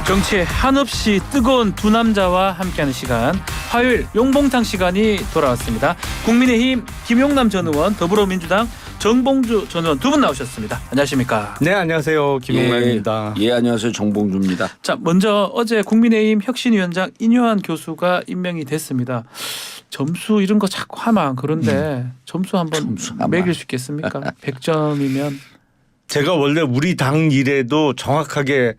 정치의 한없이 뜨거운 두 남자와 함께하는 시간, 화요일 용봉탕 시간이 돌아왔습니다. 국민의힘 김용남 전 의원, 더불어민주당 정봉주 전 의원 두 분 나오셨습니다. 안녕하십니까? 네, 안녕하세요. 김용남입니다. 예, 안녕하세요. 정봉주입니다. 자, 먼저 어제 국민의힘 혁신위원장 인요한 교수가 임명이 됐습니다. 점수 이런 거 자꾸 하면 그런데 점수 한번 매길 수 있겠습니까? 100점이면 제가 원래 우리 당 일에도 정확하게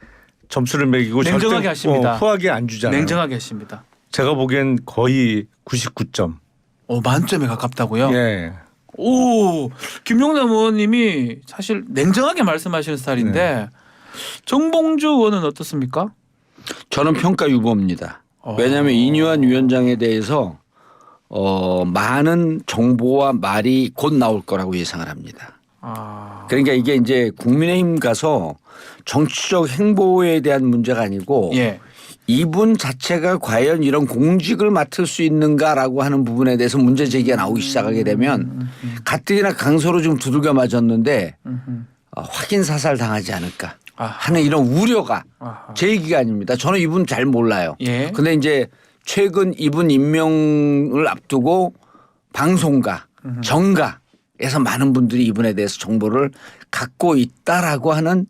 점수를 매기고 냉정하게 절대 하십니다. 후하게 안 주잖아요. 냉정하게 하십니다. 제가 보기엔 거의 99점. 만점에 가깝다고요? 예. 오, 김용남 의원님이 사실 냉정하게 말씀하시는 스타일인데 네. 정봉주 의원은 어떻습니까? 저는 평가 유보입니다. 왜냐하면 인요한 위원장에 대해서 많은 정보와 말이 곧 나올 거라고 예상을 합니다. 그러니까 이게 이제 국민의힘 가서 정치적 행보에 대한 문제가 아니고 예. 이분 자체가 과연 이런 공직을 맡을 수 있는가라고 하는 부분에 대해서 문제 제기가 나오기 시작하게 되면 가뜩이나 강서로 좀 두들겨 맞았는데 확인 사살 당하지 않을까 하는 이런 우려가 제 얘기가 아닙니다. 저는 이분 잘 몰라요. 예. 근데 이제 최근 이분 임명을 앞두고 방송가, 정가에서 많은 분들이 이분에 대해서 정보를 갖고 있다라고 하는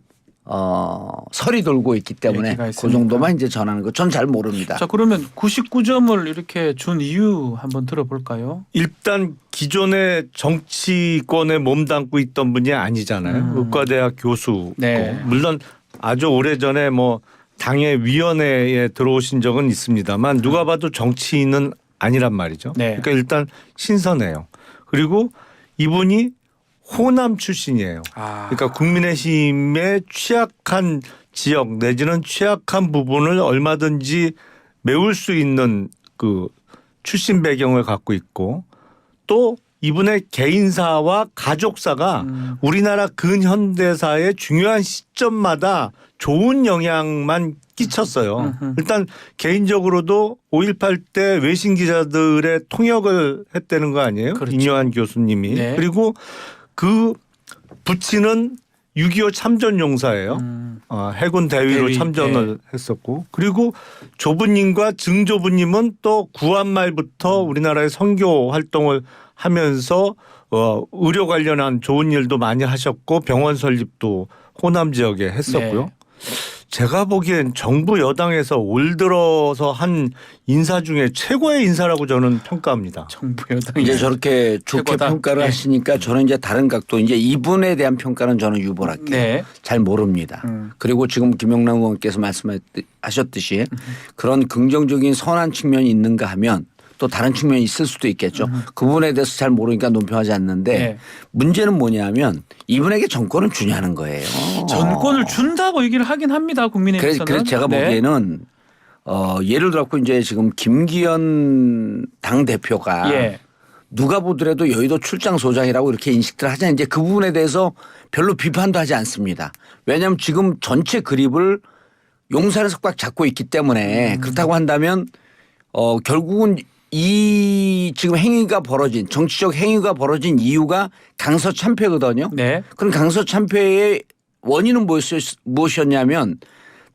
설이 돌고 있기 때문에 그 정도만 이제 전하는 거 전 잘 모릅니다. 자, 그러면 99점을 이렇게 준 이유 한번 들어볼까요? 일단 기존의 정치권에 몸담고 있던 분이 아니잖아요. 의과대학 교수고. 네. 물론 아주 오래전에 뭐 당의 위원회에 들어오신 적은 있습니다만 누가 봐도 정치인은 아니란 말이죠. 네. 그러니까 일단 신선해요. 그리고 이분이 호남 출신이에요. 그러니까 국민의힘의 취약한 지역 내지는 취약한 부분을 얼마든지 메울 수 있는 그 출신 배경을 갖고 있고 또 이분의 개인사와 가족사가 우리나라 근현대사의 중요한 시점마다 좋은 영향만 끼쳤어요. 일단 개인적으로도 5.18 때 외신 기자들의 통역을 했다는 거 아니에요? 그렇죠. 인요한 교수님이. 네. 그리고 그 부친은 6.25 참전용사예요. 해군 대위로 대위, 참전을 했었고 그리고 조부님과 증조부님은 또 구한 말부터 우리나라의 선교 활동을 하면서 의료 관련한 좋은 일도 많이 하셨고 병원 설립도 호남 지역에 했었고요. 네. 제가 보기엔 정부 여당에서 올 들어서 한 인사 중에 최고의 인사라고 저는 평가합니다. 정부 여당이 이제 저렇게 좋게 최고다. 평가를 네. 하시니까 저는 이제 다른 각도 이제 이분에 대한 평가는 저는 유보를 할게요. 네. 잘 모릅니다. 그리고 지금 김용남 의원께서 말씀하셨듯이 그런 긍정적인 선한 측면이 있는가 하면 또 다른 측면이 있을 수도 있겠죠. 그 부분에 대해서 잘 모르니까 논평하지 않는데 네. 문제는 뭐냐면 이분에게 정권을 주냐는 거예요. 전권을 준다고 얘기를 하긴 합니다. 국민의힘에서는. 그래서 제가 네. 보기에는 예를 들어 이제 지금 김기현 당대표가 예. 누가 보더라도 여의도 출장소장이라고 이렇게 인식들 하잖아요. 이제 그 부분에 대해서 별로 비판도 하지 않습니다. 왜냐하면 지금 전체 그립을 용산에서 꽉 잡고 있기 때문에 그렇다고 한다면 결국은 이 지금 행위가 벌어진 정치적 행위가 벌어진 이유가 강서 참패거든요. 네. 그럼 강서 참패의 원인은 무엇이었냐면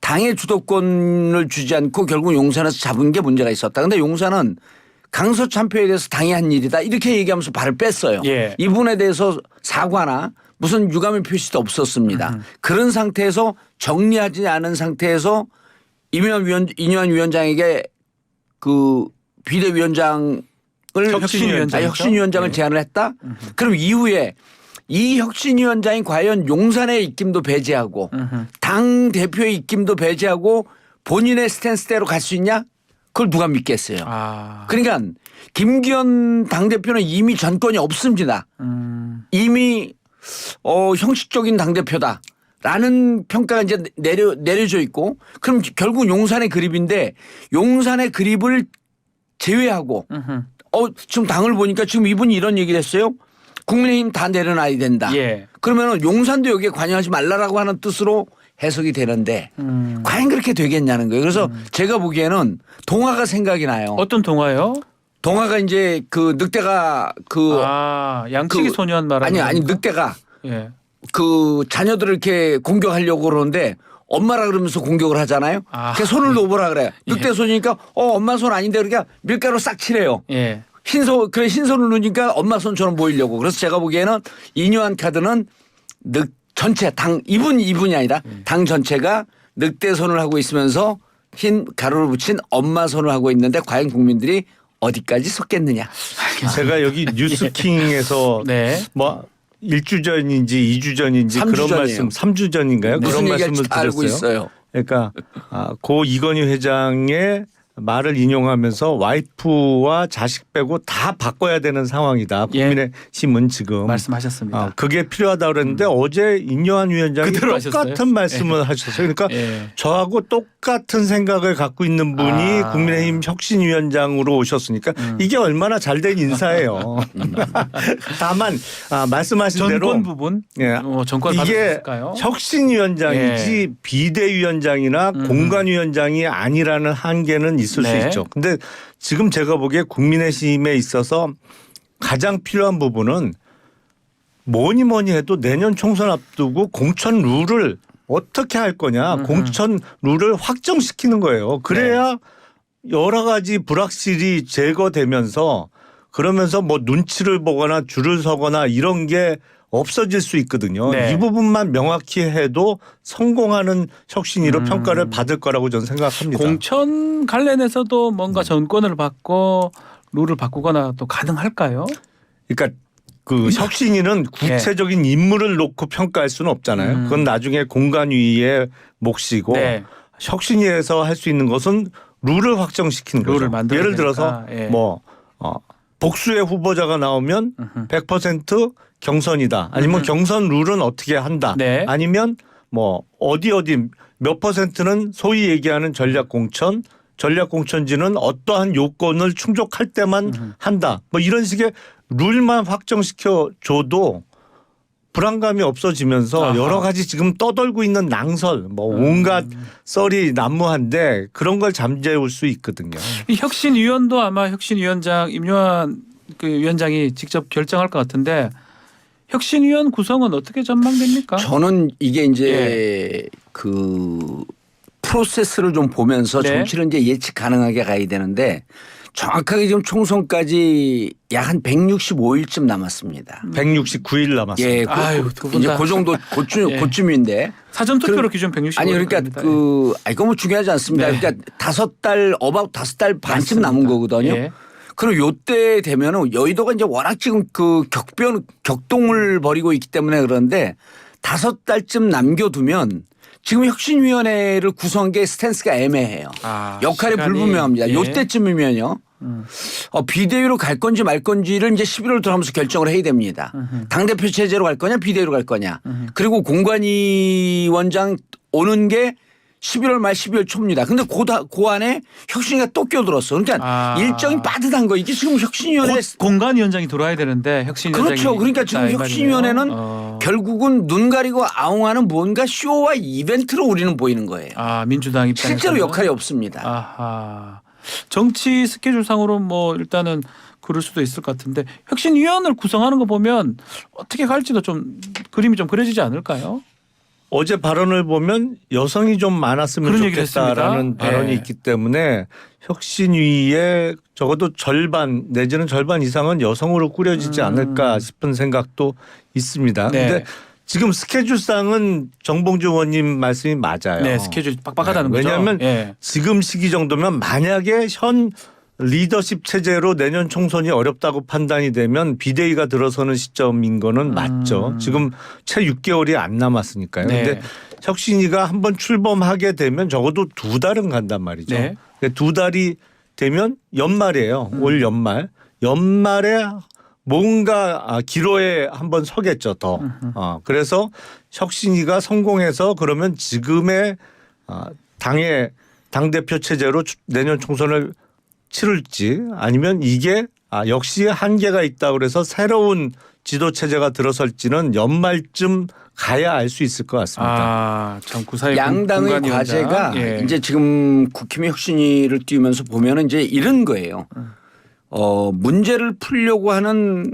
당의 주도권을 주지 않고 결국 용산에서 잡은 게 문제가 있었다. 그런데 용산은 강서 참패에 대해서 당이 한 일이다 이렇게 얘기하면서 발을 뺐어요. 예. 이분에 대해서 사과나 무슨 유감의 표시도 없었습니다. 그런 상태에서 정리하지 않은 상태에서 인요한 위원장에게 그 비대위원장을 혁신위원장을 제안을 했다. 그럼 이후에 이 혁신위원장이 과연 용산의 입김도 배제하고 당 대표의 입김도 배제하고 본인의 스탠스대로 갈 수 있냐? 그걸 누가 믿겠어요. 그러니까 김기현 당대표는 이미 전권이 없습니다. 이미 형식적인 당대표다. 라는 평가가 이제 내려져 있고 그럼 결국 용산의 그립인데 용산의 그립을 제외하고 지금 당을 보니까 지금 이분이 이런 얘기를 했어요. 국민의힘 다 내려놔야 된다. 예. 그러면 용산도 여기에 관여하지 말라라고 하는 뜻으로 해석이 되는데 과연 그렇게 되겠냐는 거예요. 그래서 제가 보기에는 동화가 생각이 나요. 어떤 동화요? 동화가 이제 그 늑대가 양치기 소년 말하는 아니 늑대가 예. 그 자녀들을 이렇게 공격하려고 그러는데 엄마라 그러면서 공격을 하잖아요. 아. 그래서 손을 놓으라 그래요. 늑대 손이니까 엄마 손 아닌데 그러니까 밀가루 싹 칠해요. 예. 그래 흰손을 놓으니까 엄마 손처럼 보이려고. 그래서 제가 보기에는 이뇨한 카드는 전체 이분이 아니라 당 전체가 늑대 손을 하고 있으면서 흰 가루를 붙인 엄마 손을 하고 있는데 과연 국민들이 어디까지 속겠느냐. 제가 여기 뉴스킹에서 네. 뭐 1주 전인지 2주 전인지 3주 그런 전이에요. 말씀 3주 전인가요? 무슨 그런 얘기할지 말씀을 다 알고 드렸어요. 있어요. 그러니까 고 이건희 회장의 말을 인용하면서 와이프와 자식 빼고 다 바꿔야 되는 상황이다. 예. 국민의힘은 지금 말씀하셨습니다. 그게 필요하다 그랬는데 어제 인요한 위원장이 그대로 똑같은 하셨어요? 말씀을 하셨어요. 그러니까 예. 저하고 똑같은 생각을 갖고 있는 분이 국민의힘 혁신위원장으로 오셨으니까 이게 얼마나 잘된 인사예요. 다만 말씀하신 대로 전권 부분, 예. 전권 받을 수 이게 있을까요? 혁신위원장이지 비대위원장이나 공관위원장이 아니라는 한계는 있을 네. 수 있죠. 근데 지금 제가 보기에 국민의힘에 있어서 가장 필요한 부분은 뭐니 해도 내년 총선 앞두고 공천 룰을 어떻게 할 거냐. 공천 룰을 확정시키는 거예요. 그래야 여러 가지 불확실이 제거되면서 그러면서 뭐 눈치를 보거나 줄을 서거나 이런 게 없어질 수 있거든요. 네. 이 부분만 명확히 해도 성공하는 혁신위로 평가를 받을 거라고 저는 생각합니다. 공천 관련해서도 뭔가 전권을 받고 룰을 바꾸거나 또 가능할까요? 그러니까 그 혁신위는 구체적인 인물을 놓고 평가할 수는 없잖아요. 그건 나중에 공관위의 몫이고 네. 혁신위에서 할 수 있는 것은 룰을 확정시키는 룰을 거죠. 만들어야 예를 들어서 되니까. 예. 뭐 복수의 후보자가 나오면 100% 경선이다. 아니면 경선 룰은 어떻게 한다. 네. 아니면 뭐 어디 몇 %는 소위 얘기하는 전략공천, 전략공천지는 어떠한 요건을 충족할 때만 한다. 뭐 이런 식의 룰만 확정시켜 줘도 불안감이 없어지면서 아하. 여러 가지 지금 떠돌고 있는 낭설, 뭐 온갖 썰이 난무한데 그런 걸 잠재울 수 있거든요. 이 혁신위원도 아마 혁신위원장 임요한 그 위원장이 직접 결정할 것 같은데 혁신위원 구성은 어떻게 전망됩니까? 저는 이게 이제 그 프로세스를 좀 보면서 네. 정치를 이제 예측 가능하게 가야 되는데 정확하게 지금 총선까지 약 한 165일쯤 남았습니다. 169일 남았습니다. 예, 아유, 두 분 이제 다. 그 정도 예. 고쯤인데. 사전 투표로 기준 165. 아니 그러니까 이거 뭐 중요하지 않습니다. 네. 그러니까 5달 반쯤 남은 맞습니다. 거거든요. 예. 그리고 요때 되면은 여의도가 이제 워낙 지금 그 격동을 벌이고 있기 때문에 그런데 5달쯤 남겨두면 지금 혁신위원회를 구성한 게 스탠스가 애매해요. 역할이 시간이. 불분명합니다. 예. 요때쯤이면요. 비대위로 갈 건지 말 건지를 이제 11월 들어가면서 결정을 해야 됩니다. 당대표 체제로 갈 거냐 비대위로 갈 거냐. 그리고 공관위원장 오는 게 11월 말 12월 초입니다. 근데 그 안에 혁신위가 또 끼어들었어. 그러니까 일정이 빠듯한 거. 이게 지금 혁신위원회 공관위원장이 들어와야 되는데 혁신위원장이 그렇죠. 그러니까 지금 있다, 이 혁신위원회는 말이네요. 결국은 눈 가리고 아웅하는 뭔가 쇼와 이벤트로 우리는 보이는 거예요. 민주당 입장에서 실제로 역할이 없습니다. 아하. 정치 스케줄상으로 뭐 일단은 그럴 수도 있을 것 같은데 혁신위원을 구성하는 거 보면 어떻게 갈지도 좀 그림이 좀 그려지지 않을까요? 어제 발언을 보면 여성이 좀 많았으면 그런 얘기를 좋겠다라는 했습니다. 발언이 네. 있기 때문에 혁신위에 적어도 절반 내지는 절반 이상은 여성으로 꾸려지지 않을까 싶은 생각도 있습니다. 네. 그런데 지금 스케줄상은 정봉주 의원님 말씀이 맞아요. 네, 스케줄이 빡빡하다는 거죠. 왜냐하면 예. 지금 시기 정도면 만약에 현 리더십 체제로 내년 총선이 어렵다고 판단이 되면 비대위가 들어서는 시점인 거는 맞죠. 지금 채 6개월이 안 남았으니까요. 네. 근데 혁신위가 한번 출범하게 되면 적어도 2달은 간단 말이죠. 네. 2달이 되면 연말이에요. 올 연말. 연말에 뭔가 기로에 한번 서겠죠. 더. 그래서 혁신위가 성공해서 그러면 지금의 당대표 체제로 내년 총선을 치를지 아니면 이게 역시 한계가 있다 그래서 새로운 지도 체제가 들어설지는 연말쯤 가야 알 수 있을 것 같습니다. 참 구사의 양당의 공관위원장. 과제가 예. 이제 지금 국힘의 혁신위를 띄우면서 보면은 이제 이런 거예요. 문제를 풀려고 하는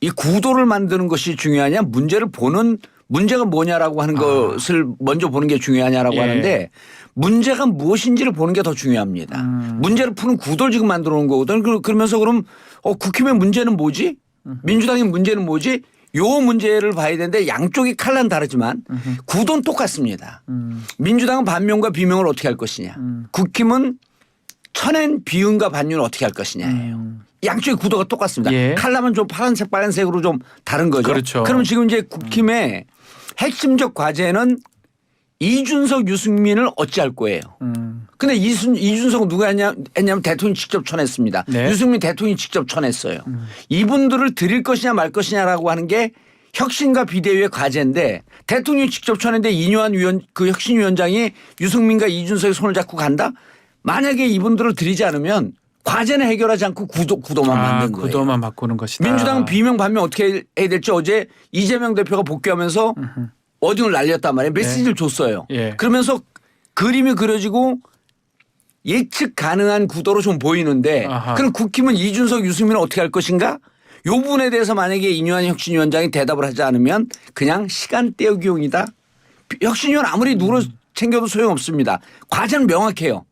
이 구도를 만드는 것이 중요하냐 문제를 보는 문제가 뭐냐라고 하는 것을 먼저 보는 게 중요하냐라고 예. 하는데 문제가 무엇인지를 보는 게 더 중요합니다. 문제를 푸는 구도를 지금 만들어 놓은 거거든. 그러면서 그럼 국힘의 문제는 뭐지? 민주당의 문제는 뭐지? 요 문제를 봐야 되는데 양쪽이 칼라는 다르지만 구도는 똑같습니다. 민주당은 반명과 비명을 어떻게 할 것이냐. 국힘은 천엔 비윤과 반윤을 어떻게 할 것이냐예요. 양쪽의 구도가 똑같습니다. 예. 칼라면 좀 파란색 빨간색으로 좀 다른 거죠. 그렇죠. 그러면 지금 이제 국힘의 핵심적 과제는 이준석 유승민을 어찌할 거예요. 근데 이준석은 누가 했냐면 대통령이 직접 쳐냈습니다. 네. 유승민 대통령이 직접 쳐냈어요. 이분들을 드릴 것이냐 말 것이냐라고 하는 게 혁신과 비대위의 과제인데 대통령이 직접 쳐냈는데 이뇨한 그 혁신위원장이 유승민과 이준석의 손을 잡고 간다? 만약에 이분들을 드리지 않으면 과제는 해결하지 않고 구도만 만든 거예요. 구도만 바꾸는 것이다. 민주당은 비명 반명 어떻게 해야 될지 어제 이재명 대표가 복귀하면서 어딩을 날렸단 말이에요. 메시지를 줬어요. 예. 그러면서 그림이 그려지고 예측 가능한 구도로 좀 보이는데 아하. 그럼 국힘은 이준석 유승민은 어떻게 할 것인가? 이 부분에 대해서 만약에 이뇨한 혁신위원장이 대답을 하지 않으면 그냥 시간 때우기용이다. 혁신위원 아무리 누로 챙겨도 소용없습니다. 과제는 명확해요.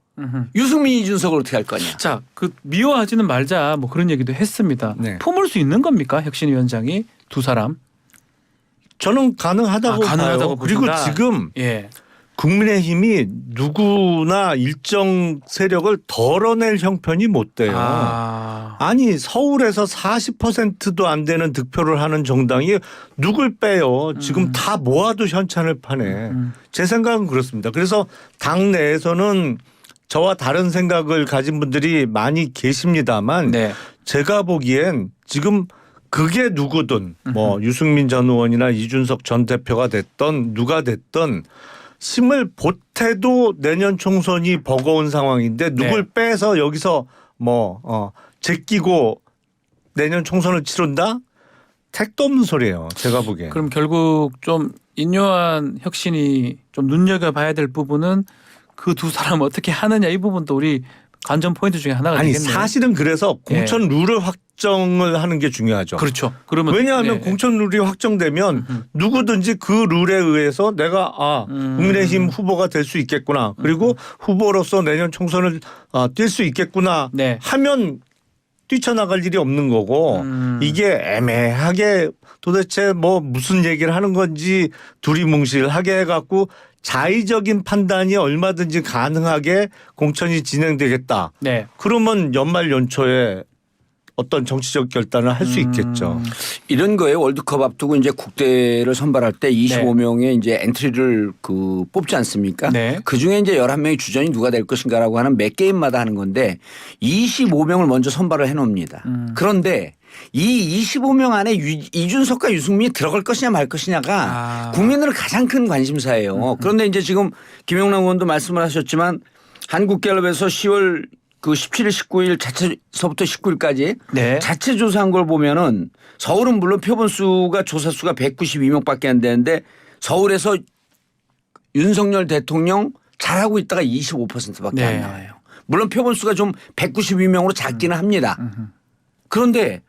유승민 이준석을 어떻게 할 거냐. 자, 그 미워하지는 말자 뭐 그런 얘기도 했습니다. 네. 품을 수 있는 겁니까? 혁신위원장이 두 사람? 저는 가능하다고 가능하다고 봐요. 그리고 보신다. 지금 예. 국민의힘이 누구나 일정 세력을 덜어낼 형편이 못 돼요. 아니 서울에서 40%도 안 되는 득표를 하는 정당이 누굴 빼요. 지금 다 모아도 현찬을 파네. 제 생각은 그렇습니다. 그래서 당 내에서는 저와 다른 생각을 가진 분들이 많이 계십니다만 네. 제가 제가 보기엔 지금 그게 누구든 뭐 유승민 전 의원이나 이준석 전 대표가 됐던 누가 됐던 힘을 보태도 내년 총선이 버거운 상황인데 누굴 빼서 여기서 제끼고 내년 총선을 치른다? 택도 없는 소리예요. 제가 보기엔. 그럼 결국 좀 인요한 혁신이 좀 눈여겨봐야 될 부분은 그 두 사람 어떻게 하느냐 이 부분도 우리 관전 포인트 중에 하나가 아니 되겠네요. 사실은 그래서 공천 룰을 확정을 하는 게 중요하죠. 그렇죠. 그러면 왜냐하면 네. 공천 룰이 확정되면 누구든지 그 룰에 의해서 내가 국민의힘 후보가 될 수 있겠구나. 그리고 후보로서 내년 총선을 뛸 수 있겠구나 네. 하면 뛰쳐나갈 일이 없는 거고 이게 애매하게 도대체 뭐 무슨 얘기를 하는 건지 두리뭉실하게 해갖고 자의적인 판단이 얼마든지 가능하게 공천이 진행되겠다. 네. 그러면 연말 연초에 어떤 정치적 결단을 할 수 있겠죠. 이런 거에 월드컵 앞두고 이제 국대를 선발할 때 25명의 이제 엔트리를 뽑지 않습니까? 네. 그 중에 이제 11명의 주전이 누가 될 것인가라고 하는 매 게임마다 하는 건데 25명을 먼저 선발을 해 놓습니다. 그런데 이 25명 안에 이준석과 유승민이 들어갈 것이냐 말 것이냐가 국민들은 가장 큰 관심사예요. 그런데 이제 지금 김영남 의원도 말씀을 하셨지만 한국갤럽에서 10월 17일, 19일 자체서부터 19일까지 네. 자체 조사한 걸 보면은 서울은 물론 표본수가 조사수가 192명밖에 안 되는데 서울에서 윤석열 대통령 잘하고 있다가 25%밖에 안 네. 나와요. 물론 표본수가 좀 192명으로 작기는 합니다. 그런데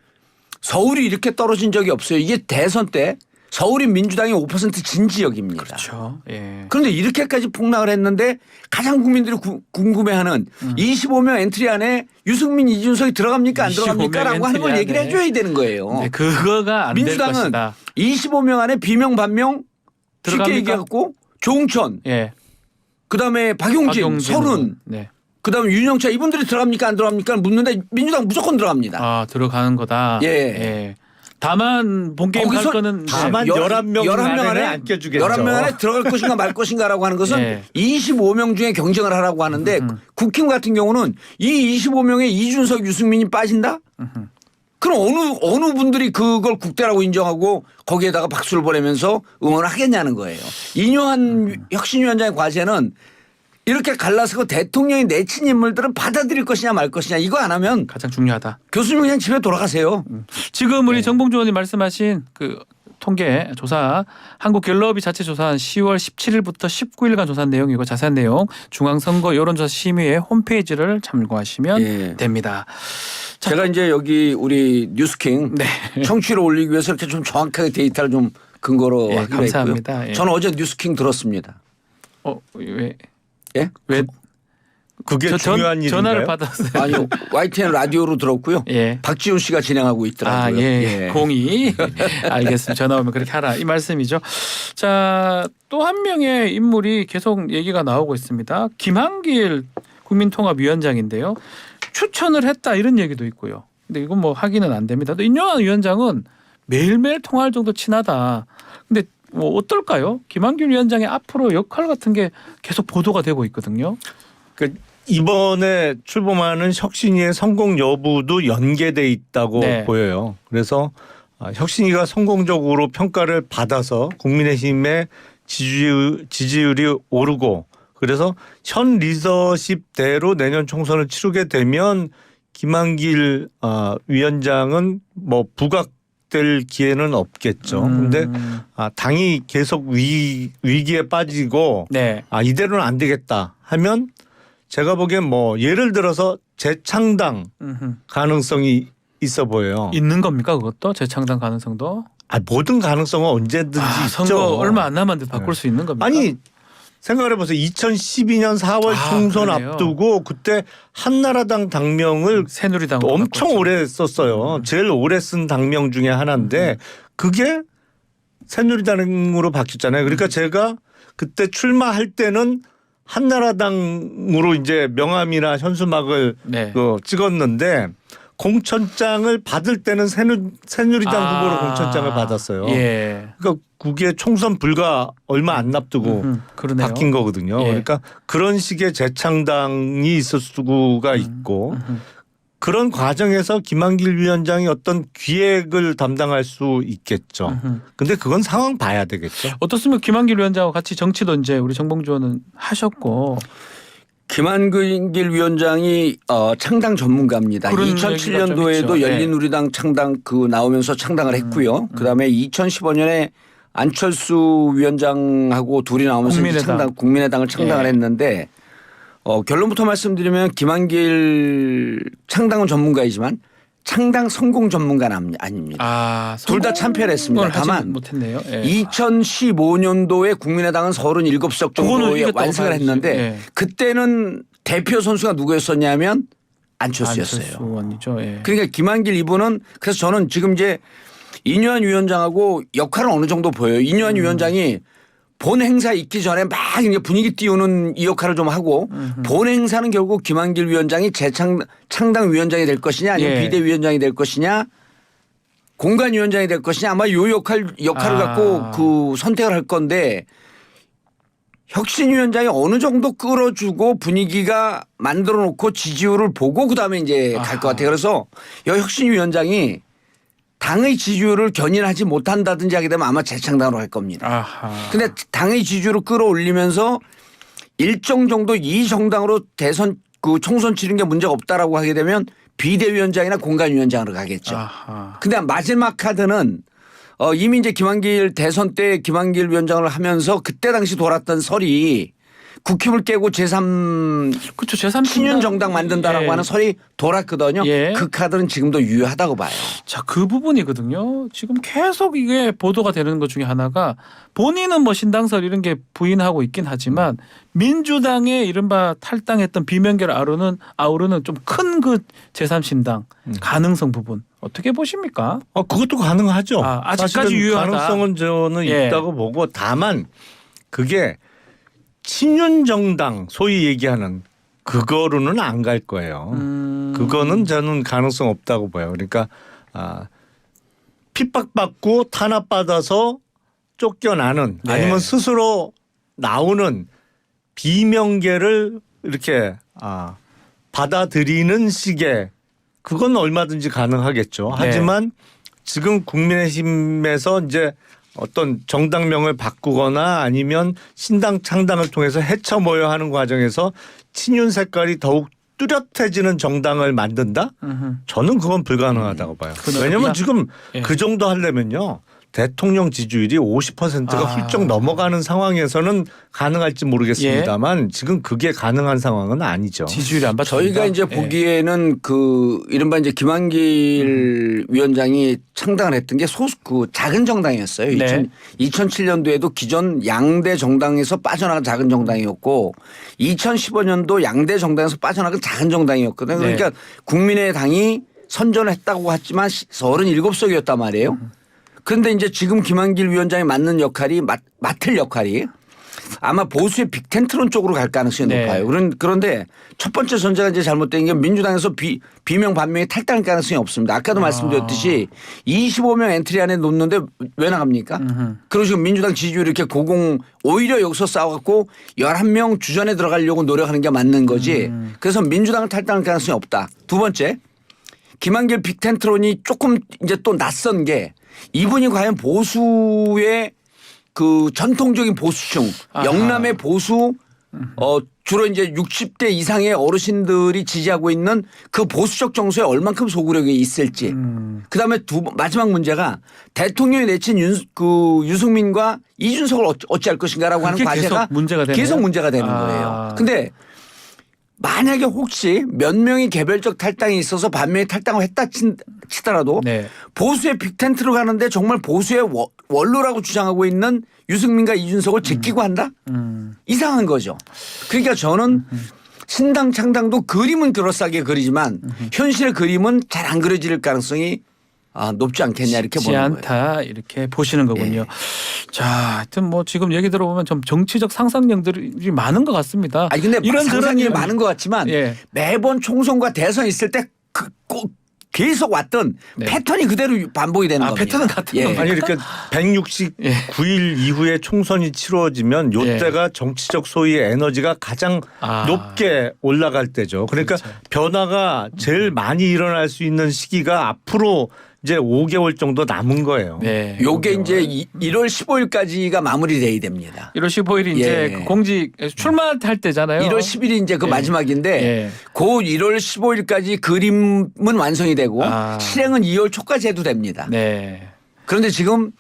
서울이 이렇게 떨어진 적이 없어요. 이게 대선 때 서울이 민주당이 5% 진 지역입니다. 그렇죠. 예. 그런데 이렇게까지 폭락을 했는데 가장 국민들이 궁금해하는 25명 엔트리 안에 유승민, 이준석이 들어갑니까 안 25명 들어갑니까 라고 하는 걸 엔트리 얘기를 안에. 해줘야 되는 거예요. 네, 그거가 안 될 민주당은 것이다. 25명 안에 비명 반명 쉽게 들어갑니까? 얘기해갖고 조응천 예. 그다음에 박용진, 박용진 서른 의원. 네. 그다음에 윤영차 이분들이 들어갑니까 안 들어갑니까 묻는데 민주당 무조건 들어갑니다. 들어가는 거다. 예. 다만 본 게임 할 거기서 거는 다만 11명 안에 안 껴주겠죠. 11명 안에 들어갈 것인가 말 것인가라고 하는 것은 예. 25명 중에 경쟁을 하라고 하는데 국힘 같은 경우는 이 25명에 이준석, 유승민이 빠진다? 그럼 어느 분들이 그걸 국대라고 인정하고 거기에다가 박수를 보내면서 응원을 하겠냐는 거예요. 이뇨한 혁신위원장의 과제는 이렇게 갈라서고 대통령이 내친 인물들은 받아들일 것이냐 말 것이냐 이거 안 하면 가장 중요하다. 교수님 그냥 집에 돌아가세요. 지금 네. 우리 정봉주 의원이 말씀하신 그 통계 조사 한국갤럽이 자체 조사한 10월 17일부터 19일간 조사한 내용이고 자세한 내용 중앙선거 여론조사 심의회 홈페이지를 참고하시면 예. 됩니다. 제가 이제 여기 우리 뉴스킹 네. 청취를 올리기 위해서 이렇게 좀 정확하게 데이터를 좀 근거로 예, 하기로 감사합니다. 했고요. 예. 저는 어제 뉴스킹 들었습니다. 왜? 예? 왜? 그게 중요한 일인가요? 전화를 받았어요. 아니요. YTN 라디오로 들었고요. 예. 박지훈 씨가 진행하고 있더라고요. 예. 공이 알겠습니다. 전화 오면 그렇게 하라 이 말씀이죠. 자, 또 한 명의 인물이 계속 얘기가 나오고 있습니다. 김한길 국민통합위원장인데요. 추천을 했다 이런 얘기도 있고요. 근데 이건 뭐 확인은 안 됩니다. 또 인요한 위원장은 매일매일 통화할 정도 친하다. 근데 뭐 어떨까요? 김한길 위원장의 앞으로 역할 같은 게 계속 보도가 되고 있거든요. 그 이번에 출범하는 혁신위의 성공 여부도 연계돼 있다고 네. 보여요. 그래서 혁신위가 성공적으로 평가를 받아서 국민의힘의 지지율이 오르고 그래서 현 리더십대로 내년 총선을 치르게 되면 김한길 위원장은 뭐 부각될 기회는 없겠죠. 그런데 당이 계속 위기에 빠지고 네. 이대로는 안 되겠다 하면 제가 보기엔 뭐 예를 들어서 재창당 가능성이 있어 보여요. 있는 겁니까 그것도 재창당 가능성도? 모든 가능성은 언제든지 선거 있죠. 얼마 안 남았는데 바꿀 네. 수 있는 겁니까? 아니 생각해 보세요. 2012년 4월 총선 그러네요. 앞두고 그때 한나라당 당명을 새누리당 엄청 오래 썼어요. 제일 오래 쓴 당명 중에 하나인데 그게 새누리당으로 바뀌었잖아요. 그러니까 제가 그때 출마할 때는 한나라당으로 이제 명함이나 현수막을 네. 찍었는데 공천장을 받을 때는 새누리당 후보로 공천장을 받았어요. 예. 그러니까 그게 총선 불과 얼마 안 앞두고 그러네요. 바뀐 거거든요. 예. 그러니까 그런 식의 재창당이 있을 수가 있고 그런 과정에서 김한길 위원장이 어떤 기획을 담당할 수 있겠죠. 근데 그건 상황 봐야 되겠죠. 어떻습니까? 김한길 위원장과 같이 정치도 이제 우리 정봉주 의원은 하셨고 김한길 위원장이 창당 전문가입니다. 그런 얘기가 좀 있죠. 2007년도에도 네. 열린우리당 창당 나오면서 창당을 했고요. 그다음에 2015년에 안철수 위원장하고 둘이 나오면서 국민의당을 창당을 예. 했는데 결론부터 말씀드리면 김한길 창당은 전문가이지만 창당 성공 전문가는 아닙니다. 둘 다 참패했습니다. 다만 못했네요. 예. 2015년도에 국민의당은 37석 정도의 이겼다고 완승을 봐야지. 했는데 예. 그때는 대표 선수가 누구였었냐면 안철수였어요. 안철수 의원이죠. 예. 그러니까 김한길 이분은 그래서 저는 지금 이제 이뇨한 위원장하고 역할은 어느 정도 보여요. 이뇨한 위원장이 본 행사 있기 전에 막 이제 분위기 띄우는 이 역할을 좀 하고 본 행사는 결국 김한길 위원장이 창당 위원장이 될 것이냐 아니면 예. 비대위원장이 될 것이냐 공간위원장이 될 것이냐 아마 요 역할을 갖고 그 선택을 할 건데 혁신위원장이 어느 정도 끌어주고 분위기가 만들어 놓고 지지율을 보고 그다음에 이제 갈 것 같아요. 그래서 이 혁신위원장이 당의 지지율을 견인하지 못한다든지 하게 되면 아마 재창당으로 갈 겁니다. 아하. 근데 당의 지지율을 끌어올리면서 일정 정도 이 정당으로 대선 총선 치른 게 문제가 없다라고 하게 되면 비대위원장이나 공간위원장으로 가겠죠. 아하. 근데 마지막 카드는 이미 이제 김한길 대선 때 김한길 위원장을 하면서 그때 당시 돌았던 설이 국힘을 깨고 그렇죠. 제3 친윤 정당 만든다라고 예. 하는 설이 돌았거든요. 예. 그 카드는 지금도 유효하다고 봐요. 자, 그 부분이거든요. 지금 계속 이게 보도가 되는 것 중에 하나가 본인은 뭐 신당설 이런 게 부인하고 있긴 하지만 민주당의 이른바 탈당했던 비명계를 아우르는 좀 큰 그 제3신당 가능성 부분 어떻게 보십니까? 그것도 가능하죠. 아직까지 사실은 유효하다. 가능성은 저는 예. 있다고 보고 다만 그게 친윤 정당 소위 얘기하는 그거로는 안 갈 거예요. 그거는 저는 가능성 없다고 봐요. 그러니까 핍박받고 탄압받아서 쫓겨나는 네. 아니면 스스로 나오는 비명계를 이렇게 받아들이는 식의 그건 얼마든지 가능하겠죠. 네. 하지만 지금 국민의힘에서 이제 어떤 정당명을 바꾸거나 아니면 신당 창당을 통해서 헤쳐모여 하는 과정에서 친윤 색깔이 더욱 뚜렷해지는 정당을 만든다? 저는 그건 불가능하다고 봐요. 왜냐하면 지금 예. 그 정도 하려면요. 대통령 지지율이 50%가 훌쩍 넘어가는 상황에서는 가능할지 모르겠습니다만 지금 그게 가능한 상황은 아니죠. 지지율이 안 받칩니다. 저희가 이제 보기에는 그 이른바 이제 김한길 위원장이 창당을 했던 게 소수 그 작은 정당이었어요. 네. 2007년도에도 기존 양대 정당에서 빠져나간 작은 정당이었고 2015년도 양대 정당에서 빠져나간 작은 정당이었거든요. 그러니까 국민의당이 선전을 했다고 했지만 37석이었단 말이에요. 그런데 이제 지금 김한길 위원장이 맡는 역할이 맡을 역할이 아마 보수의 빅텐트론 쪽으로 갈 가능성이 네. 높아요. 그런데 첫 번째 전제가 이제 잘못된 게 민주당에서 비명 반명이 탈당할 가능성이 없습니다. 아까도 말씀드렸듯이 25명 엔트리 안에 놓는데 왜 나갑니까? 그리고 지금 민주당 지지율이 이렇게 오히려 여기서 싸워갖고 11명 주전에 들어가려고 노력하는 게 맞는 거지. 그래서 민주당은 탈당할 가능성이 없다. 두 번째 김한길 빅텐트론이 조금 이제 또 낯선 게 이분이 과연 보수의 그 전통적인 보수층 영남의 보수 주로 이제 60대 이상의 어르신들이 지지하고 있는 그 보수적 정서에 얼만큼 소구력이 있을지. 그다음에 마지막 문제가 대통령이 내친 유승민과 이준석을 어찌할 것인가라고 하는 과제가 계속 문제가 되는 거예요. 근데 만약에 혹시 몇 명이 개별적 탈당이 있어서 반면에 탈당을 했다 치더라도 네. 보수의 빅텐트로 가는데 정말 보수의 원로라고 주장하고 있는 유승민과 이준석을 제끼고 한다? 이상한 거죠. 그러니까 저는 신당 창당도 그림은 그럴싸하게 그리지만 현실의 그림은 잘 안 그려질 가능성이 높지 않겠냐 이렇게 쉽지 보는 않다 거예요. 이렇게 보시는 거군요. 자, 하여튼 뭐 지금 얘기 들어보면 좀 정치적 상상력들이 많은 것 같습니다. 아니 근데 상상이 많은 것 같지만 예. 매번 총선과 대선 있을 때 계속 왔던 패턴이 그대로 반복이 되는 겁니다. 패턴은 같은 예. 겁니까? 아니 이렇게 169일 이후에 총선이 치루어지면 요때가 정치적 소위의 에너지가 가장 높게 올라갈 때죠. 그러니까 변화가 제일 많이 일어날 수 있는 시기가 앞으로 이제 5개월 정도 남은 거예요. 네. 요게 이제 1월 15일까지가 마무리돼야 됩니다. 1월 15일이 이제 그 공직 출마할 때잖아요. 1월 10일이 이제 그 마지막인데 그 1월 15일까지 그림은 완성이 되고 실행은 2월 초까지 해도 됩니다. 네. 그런데 지금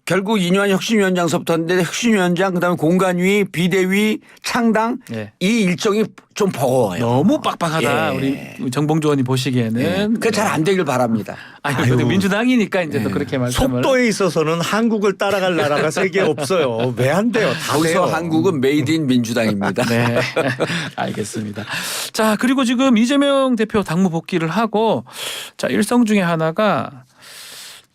결국 이뇨한 혁신위원장서부터 했는데 혁신위원장 그다음에 공관위 비대위 창당 이 일정이 좀 버거워요. 너무 빡빡하다. 우리 정봉주 의원이 보시기에는. 그게 잘 안 되길 바랍니다. 아니 그래도 민주당이니까 이제 또 그렇게 말씀을. 속도에 있어서는 한국을 따라갈 나라가 세계에 없어요. 왜 안 돼요? 다 돼요. 거기서 한국은 메이드 인 민주당입니다. 네. 알겠습니다. 자, 그리고 지금 이재명 대표 당무 복귀를 하고 자, 일성 중에 하나가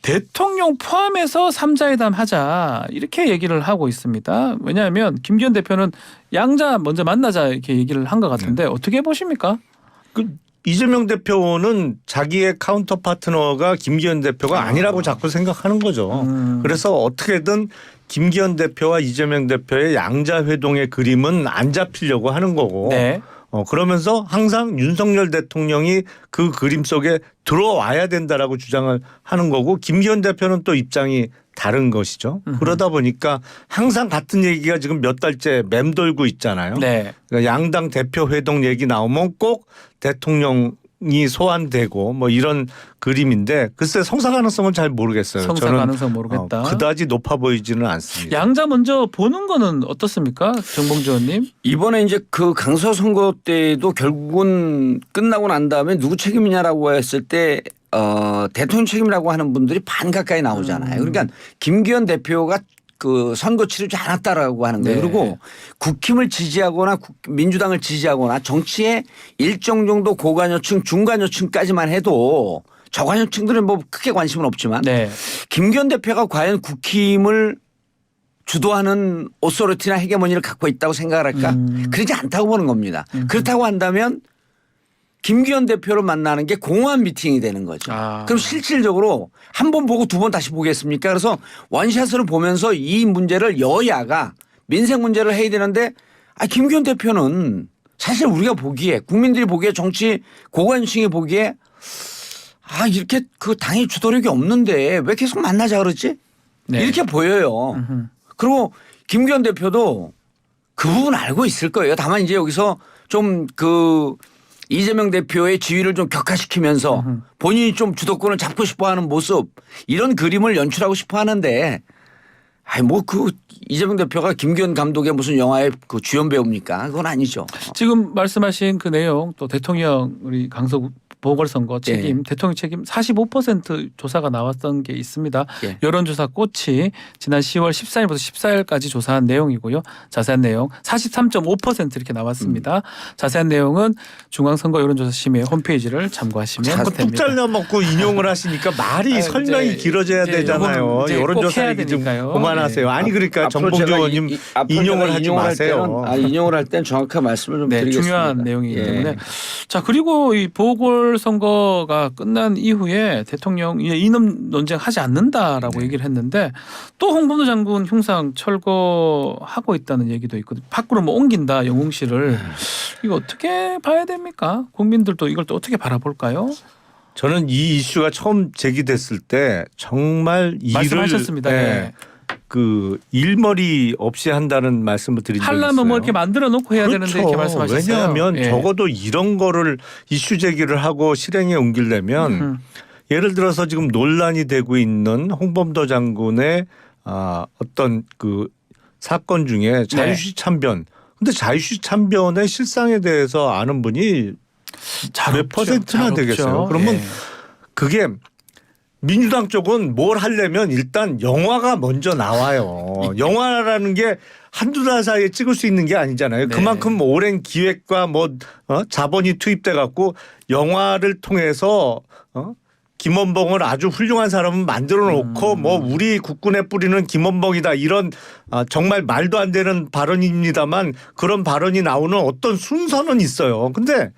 대통령 포함해서 3자회담 하자 이렇게 얘기를 하고 있습니다. 왜냐하면 김기현 대표는 양자 먼저 만나자 이렇게 얘기를 한 것 같은데 어떻게 보십니까? 이재명 대표는 자기의 카운터 파트너가 김기현 대표가 아니라고 자꾸 생각하는 거죠. 그래서 어떻게든 김기현 대표와 이재명 대표의 양자 회동의 그림은 안 잡히려고 하는 거고. 네. 그러면서 항상 윤석열 대통령이 그 그림 속에 들어와야 된다라고 주장을 하는 거고 김기현 대표는 또 입장이 다른 것이죠. 그러다 보니까 항상 같은 얘기가 지금 몇 달째 맴돌고 있잖아요. 네. 그러니까 양당 대표 회동 얘기 나오면 꼭 대통령이 소환되고 뭐 이런 그림인데 글쎄 성사 가능성은 잘 모르겠어요. 성사 저는 가능성 모르겠다. 그다지 높아 보이지는 않습니다. 양자 먼저 보는 거는 어떻습니까? 정봉주 의원님. 이번에 이제 그 강서 선거 때도 결국은 끝나고 난 다음에 누구 책임이냐라고 했을 때 대통령 책임이라고 하는 분들이 반 가까이 나오잖아요. 그러니까 김기현 대표가 그 선거 치르지 않았다라고 하는 거예요. 그리고 국힘을 지지하거나 민주당을 지지하거나 정치의 일정 정도 고관여층 중관여층까지만 해도 저관여층들은 뭐 크게 관심은 없지만 김기현 대표가 과연 국힘을 주도하는 오소리티나 헤게모니를 갖고 있다고 생각을 할까? 그러지 않다고 보는 겁니다. 그렇다고 한다면 김기현 대표를 만나는 게 공허한 미팅이 되는 거죠. 그럼 실질적으로 한 번 보고 두 번 다시 보겠습니까? 그래서 원샷을 보면서 이 문제를 여야가 민생 문제를 해야 되는데 김기현 대표는 사실 우리가 보기에 국민들이 보기에 정치 고관층이 보기에 이렇게 그 당의 주도력이 없는데 왜 계속 만나자 그러지? 이렇게 보여요. 그리고 김기현 대표도 그 부분 알고 있을 거예요. 다만 이제 여기서 좀 이재명 대표의 지위를 좀 격화시키면서 본인이 좀 주도권을 잡고 싶어하는 모습 이런 그림을 연출하고 싶어하는데 아니 뭐 그 이재명 대표가 김기현 감독의 무슨 영화의 그 주연 배우입니까? 그건 아니죠. 지금 말씀하신 그 내용 또 대통령 우리 강서 보궐선거 책임 대통령 책임 45% 조사가 나왔던 게 있습니다. 여론조사 꽃이 지난 10월 14일부터 14일까지 조사한 내용이고요. 자세한 내용 43.5% 이렇게 나왔습니다. 자세한 내용은 중앙선거 여론조사심의 홈페이지를 참고하시면 뚝 됩니다. 잘라먹고 인용을 하시니까 말이 설명이 길어져야 되잖아요. 여론조사 얘기 좀 그만하세요. 아니 그러니까 정봉주 의원님 인용을 하지 마세요. 인용을 할 땐 정확한 말씀을 좀 드리겠습니다. 중요한 내용이기 때문에. 자 그리고 이 보궐선거가 끝난 이후에 대통령 이념 논쟁하지 않는다라고 얘기를 했는데 또 홍범도 장군 흉상 철거하고 있다는 얘기도 있고 밖으로 뭐 옮긴다 영웅실을 이거 어떻게 봐야 됩니까? 국민들도 이걸 또 어떻게 바라볼까요? 저는 이 이슈가 처음 제기됐을 때 정말 일을 말씀하셨습니다. 네. 그 일머리 없이 한다는 말씀을 드린 적이 있어요. 하려면 뭐 이렇게 만들어 놓고 해야 그렇죠. 되는데 이렇게 말씀하셨어요. 왜냐하면 적어도 이런 거를 이슈 제기를 하고 실행에 옮기려면 예를 들어서 지금 논란이 되고 있는 홍범도 장군의 어떤 그 사건 중에 자유시 참변. 근데 자유시 참변의 실상에 대해서 아는 분이 몇 퍼센트나 되겠어요. 그러면 그게 민주당 쪽은 뭘 하려면 일단 영화가 먼저 나와요. 영화라는 게 한두 달 사이에 찍을 수 있는 게 아니잖아요. 그만큼 오랜 기획과 자본이 투입돼 갖고 영화를 통해서 김원봉을 아주 훌륭한 사람을 만들어 놓고 우리 국군에 뿌리는 김원봉이다 이런 정말 말도 안 되는 발언입니다만 그런 발언이 나오는 어떤 순서는 있어요. 근데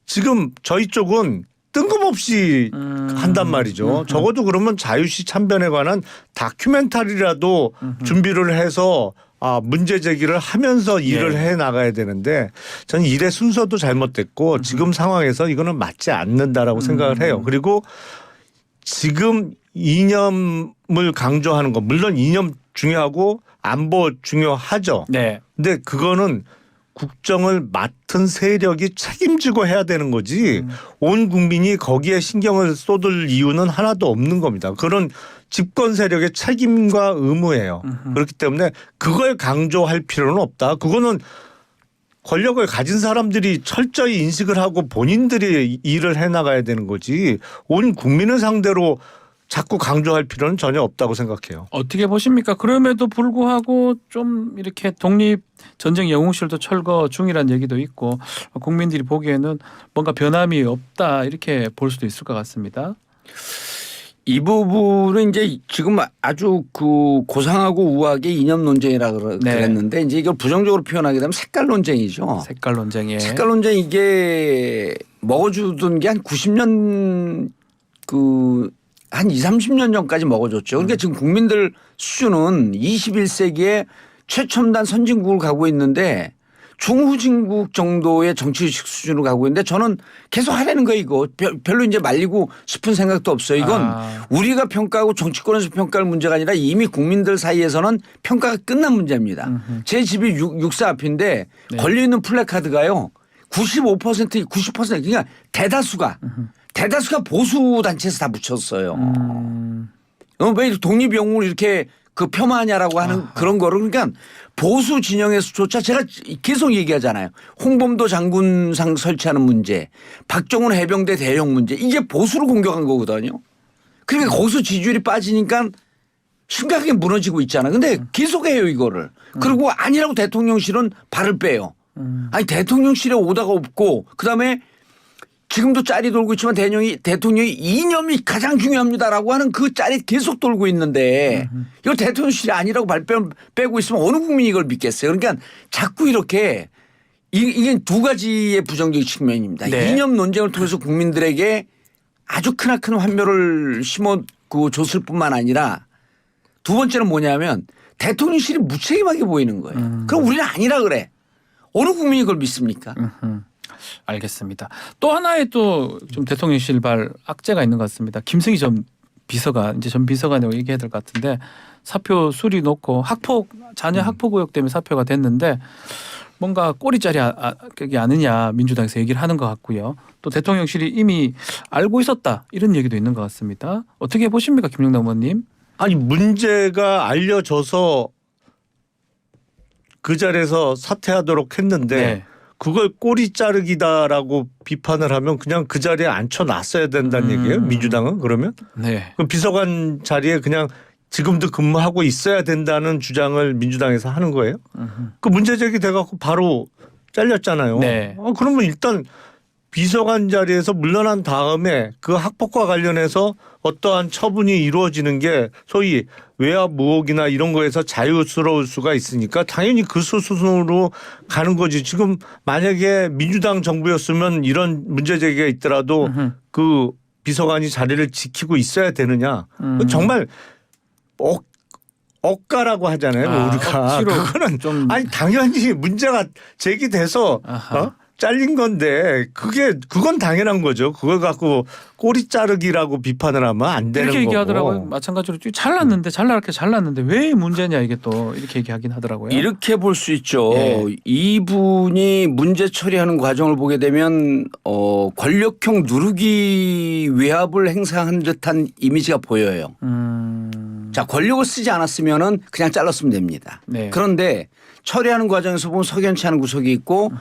지금 저희 쪽은 뜬금없이 한단 말이죠. 적어도 그러면 자유시 참변에 관한 다큐멘터리라도 준비를 해서 문제 제기를 하면서 일을 해 나가야 되는데 저는 일의 순서도 잘못됐고 지금 상황에서 이거는 맞지 않는다라고 생각을 해요. 그리고 지금 이념을 강조하는 거 물론 이념 중요하고 안보 중요하죠. 네. 근데 그거는 국정을 맡은 세력이 책임지고 해야 되는 거지 온 국민이 거기에 신경을 쏟을 이유는 하나도 없는 겁니다. 그런 집권 세력의 책임과 의무예요. 그렇기 때문에 그걸 강조할 필요는 없다. 그거는 권력을 가진 사람들이 철저히 인식을 하고 본인들이 일을 해나가야 되는 거지 온 국민을 상대로 자꾸 강조할 필요는 전혀 없다고 생각해요. 어떻게 보십니까? 그럼에도 불구하고 좀 이렇게 독립 전쟁 영웅실도 철거 중이라는 얘기도 있고 국민들이 보기에는 뭔가 변함이 없다 이렇게 볼 수도 있을 것 같습니다. 이 부분은 이제 지금 아주 그 고상하고 우아하게 이념 논쟁이라 그랬는데 이제 이걸 부정적으로 표현하게 되면 색깔 논쟁이죠. 색깔 논쟁이에요. 색깔 논쟁 이게 먹어주던 게 한 90년 한 20, 30년 전까지 먹어줬죠. 그러니까 지금 국민들 수준은 21세기에 최첨단 선진국을 가고 있는데 중후진국 정도의 정치의식 수준으로 가고 있는데 저는 계속 하라는 거예요 이거. 별로 이제 말리고 싶은 생각도 없어요. 이건 우리가 평가하고 정치권에서 평가할 문제가 아니라 이미 국민들 사이에서는 평가가 끝난 문제입니다. 제 집이 6사 앞인데 걸려있는 플래카드가요. 95% 90% 그러니까 대다수가 보수 단체에서 다 묻혔어요. 왜 독립영웅을 이렇게 그 폄하하냐라고 하는 그런 거를 그러니까 보수 진영에서조차 제가 계속 얘기하잖아요. 홍범도 장군상 설치하는 문제, 박정훈 해병대 대령 문제 이게 보수를 공격한 거거든요. 그러니까 거기서 지지율이 빠지니까 심각하게 무너지고 있잖아요. 근데 계속해요 이거를. 그리고 아니라고 대통령실은 발을 빼요. 아니 대통령실에 오다가 없고 그다음에 지금도 짤이 돌고 있지만 대통령이 이념이 가장 중요합니다라고 하는 그 짤이 계속 돌고 있는데 이거 대통령실이 아니라고 발 빼고 있으면 어느 국민이 이걸 믿겠어요. 그러니까 자꾸 이렇게 이게 두 가지의 부정적인 측면입니다. 이념 논쟁을 통해서 국민들에게 아주 크나큰 환멸을 줬을 뿐만 아니라 두 번째는 뭐냐면 대통령실이 무책임하게 보이는 거예요. 그럼 우리는 아니라 그래. 어느 국민이 그걸 믿습니까? 알겠습니다. 또 하나의 또 좀 대통령실발 악재가 있는 것 같습니다. 김승희 전 비서관 이제 전 비서관이라고 얘기해야 될 것 같은데 사표 수리 놓고 자녀 학폭 의혹 때문에 사표가 됐는데 뭔가 꼬리자리 아느냐 민주당에서 얘기를 하는 것 같고요. 또 대통령실이 이미 알고 있었다 이런 얘기도 있는 것 같습니다. 어떻게 보십니까, 김용남 의원님? 아니 문제가 알려져서 그 자리에서 사퇴하도록 했는데 네. 그걸 꼬리 자르기다라고 비판을 하면 그냥 그 자리에 앉혀놨어야 된다는 얘기예요. 민주당은 그러면 네. 그 비서관 자리에 그냥 지금도 근무하고 있어야 된다는 주장을 민주당에서 하는 거예요. 그 문제 제기돼갖고 바로 잘렸잖아요. 네. 그러면 일단 비서관 자리에서 물러난 다음에 그 학폭과 관련해서 어떠한 처분이 이루어지는 게 소위 외압 무혹이나 이런 거에서 자유스러울 수가 있으니까 당연히 그 수순으로 가는 거지. 지금 만약에 민주당 정부였으면 이런 문제 제기가 있더라도 그 비서관이 자리를 지키고 있어야 되느냐. 정말 억가라고 하잖아요. 우리가. 억지로 그거는 좀 아니 당연히 문제가 제기돼서 잘린 건데 그건 당연한 거죠. 그걸 갖고 꼬리 자르기라고 비판을 하면 안 되는 이렇게 거고. 얘기하더라고요. 마찬가지로 잘났는데 왜 문제냐 이게 또 이렇게 얘기하긴 하더라고요. 이렇게 볼 수 있죠. 예. 이분이 문제 처리하는 과정을 보게 되면 권력형 누르기 외압을 행사한 듯한 이미지가 보여요. 자, 권력을 쓰지 않았으면은 그냥 잘랐으면 됩니다. 네. 그런데 처리하는 과정에서 보면 석연치 않은 구석이 있고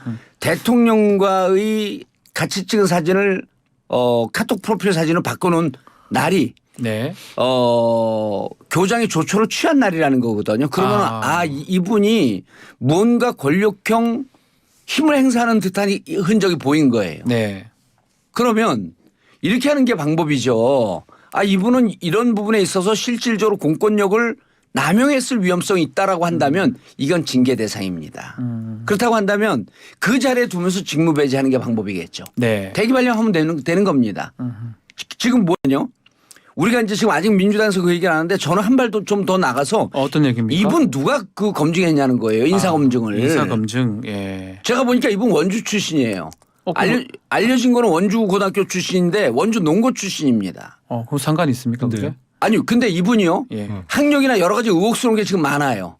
대통령과의 같이 찍은 사진을 카톡 프로필 사진을 바꿔놓은 날이 네. 교장이 조처를 취한 날이라는 거거든요. 그러면 이분이 뭔가 권력형 힘을 행사하는 듯한 흔적이 보인 거예요. 네. 그러면 이렇게 하는 게 방법이죠. 이분은 이런 부분에 있어서 실질적으로 공권력을 남용했을 위험성이 있다라고 한다면 이건 징계 대상입니다. 그렇다고 한다면 그 자리에 두면서 직무 배제하는 게 방법이겠죠. 네. 대기 발령하면 되는 겁니다. 지금 뭐냐? 우리가 이제 지금 아직 민주당에서 그 얘기를 하는데 저는 한 발 좀 더 나가서 어떤 얘기입니까? 이분 누가 그 검증했냐는 거예요. 인사검증을. 인사검증. 예. 제가 보니까 이분 원주 출신이에요. 알려진 거는 원주 고등학교 출신인데 원주 농고 출신입니다. 그 상관이 있습니까? 네. 그게? 아니요. 근데 이분이요. 예. 학력이나 여러 가지 의혹스러운 게 지금 많아요.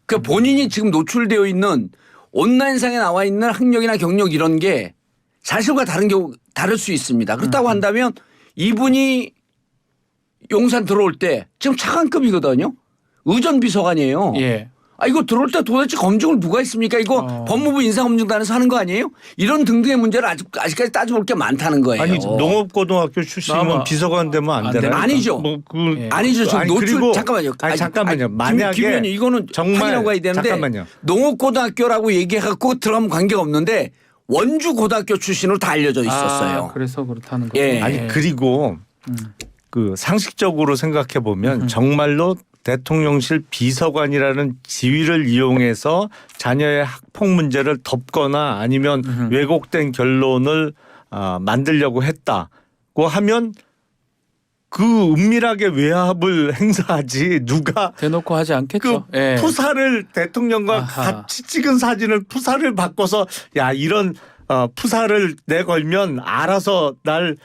그 본인이 지금 노출되어 있는 온라인상에 나와 있는 학력이나 경력 이런 게 사실과 다를 수 있습니다. 그렇다고 한다면 이분이 용산 들어올 때 지금 차관급이거든요. 의전비서관이에요. 예. 이거 들어올 때 도대체 검증을 누가 했습니까? 이거 법무부 인사검증단에서 하는 거 아니에요? 이런 등등의 문제를 아직까지 따져볼 게 많다는 거예요. 아니 농업고등학교 출신이면 비서관 되면 안 되나요? 아니죠. 아니죠. 지금 노출 잠깐만요. 잠깐만요. 만약에 김 의원님 이거는 정말 확인하고 가야 되는데 잠깐만요. 농업고등학교라고 얘기해갖고 들어가면 관계가 없는데 원주고등학교 출신으로 다 알려져 있었어요. 그래서 그렇다는 거죠. 예. 아니 그리고 그 상식적으로 생각해 보면 정말로 대통령실 비서관이라는 지위를 이용해서 자녀의 학폭 문제를 덮거나 아니면 왜곡된 결론을 만들려고 했다고 하면 그 은밀하게 외압을 행사하지 누가 대놓고 하지 않겠죠. 그 예. 푸사를 대통령과 같이 찍은 사진을 푸사를 바꿔서 야 이런 푸사를 내걸면 알아서 날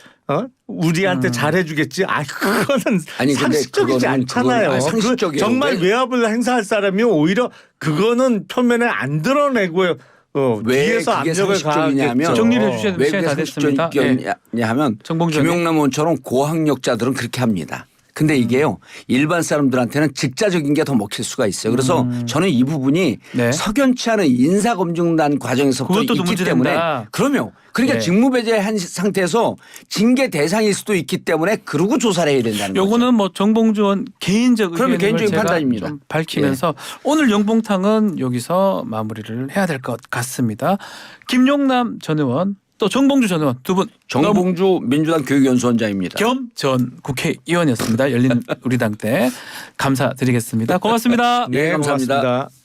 우리한테 잘해주겠지. 그거는 아니, 근데 상식적이지 않잖아요. 상식적이에요. 정말 외압을 행사할 사람이 오히려 그거는 표면에 안 드러내고요. 왜 뒤에서 그게 압력을 상식적이냐면 가하겠죠. 정리를 해주셔야 왜 시간이 그게 다 됐습니다. 상식적이냐 하면 정봉주 의원님. 김용남 의원처럼 고학력자들은 그렇게 합니다. 근데 이게요 일반 사람들한테는 직자적인 게 더 먹힐 수가 있어요. 그래서 저는 이 부분이 네. 석연치 않은 인사검증단 과정에서부터 그것도 있기 문제된다. 때문에 그러면 그러니까 네. 직무배제한 상태에서 징계 대상일 수도 있기 때문에 그러고 조사를 해야 된다는 거죠. 요거는 뭐 정봉주 의원 개인적 그러면 의견을 개인적인 제가 판단입니다. 좀 밝히면서 오늘 영봉탕은 여기서 마무리를 해야 될 것 같습니다. 김용남 전 의원 또 정봉주 전 의원 두 분 정봉주 민주당 교육연수원장입니다. 겸 전 국회의원이었습니다. 열린 우리당 때 감사드리겠습니다. 고맙습니다. 네, 감사합니다. 고맙습니다.